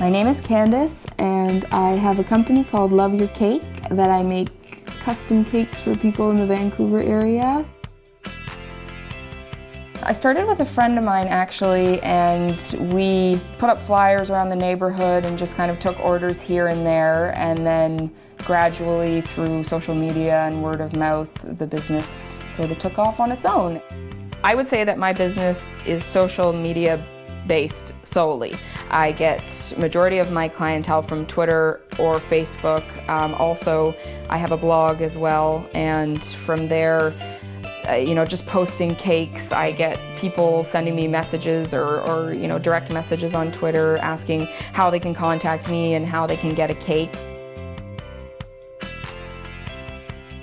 My name is Candice, and I have a company called Love Your Cake that I make custom cakes for people in the Vancouver area. I started with a friend of mine actually, and we put up flyers around the neighborhood and just kind of took orders here and there, and then gradually through social media and word of mouth, the business sort of took off on its own. I would say that my business is social media based solely. I get majority of my clientele from Twitter or Facebook. Also, I have a blog as well, and from there, just posting cakes, I get people sending me messages or direct messages on Twitter asking how they can contact me and how they can get a cake.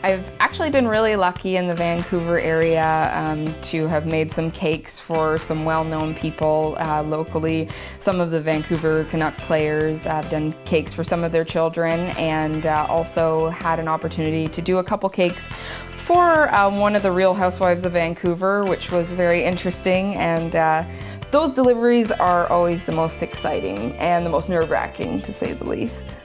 I've actually been really lucky in the Vancouver area to have made some cakes for some well-known people locally. Some of the Vancouver Canucks players have done cakes for some of their children, and also had an opportunity to do a couple cakes for one of the Real Housewives of Vancouver, which was very interesting, and those deliveries are always the most exciting and the most nerve-wracking, to say the least.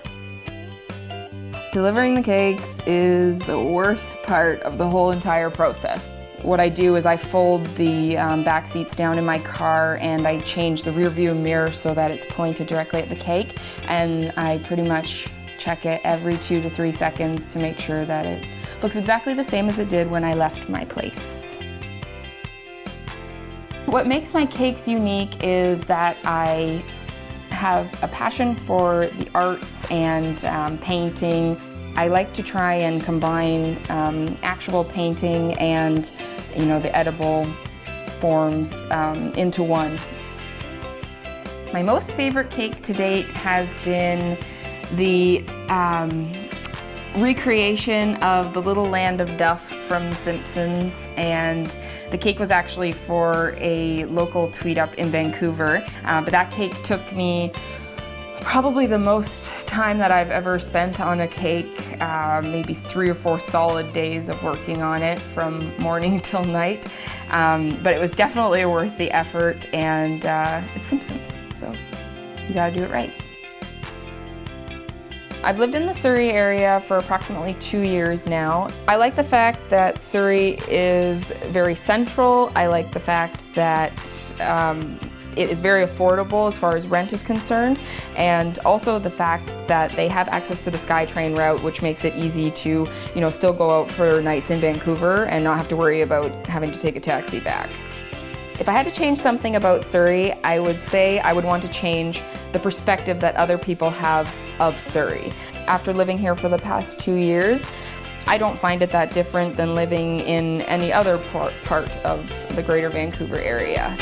Delivering the cakes is the worst part of the whole entire process. What I do is I fold the back seats down in my car, and I change the rear view mirror so that it's pointed directly at the cake, and I pretty much check it every 2 to 3 seconds to make sure that it looks exactly the same as it did when I left my place. What makes my cakes unique is that I have a passion for the arts and painting. I like to try and combine actual painting and the edible forms into one. My most favorite cake to date has been the recreation of the Little Land of Duff from The Simpsons, and the cake was actually for a local tweet up in Vancouver, but that cake took me probably the most time that I've ever spent on a cake, maybe 3 or 4 solid days of working on it from morning till night, but it was definitely worth the effort, and it's Simpsons, so you gotta do it right. I've lived in the Surrey area for approximately 2 years now. I like the fact that Surrey is very central. I like the fact that it is very affordable as far as rent is concerned, and also the fact that they have access to the SkyTrain route, which makes it easy to still go out for nights in Vancouver and not have to worry about having to take a taxi back. If I had to change something about Surrey, I would say I would want to change the perspective that other people have of Surrey. After living here for the past 2 years, I don't find it that different than living in any other part of the greater Vancouver area.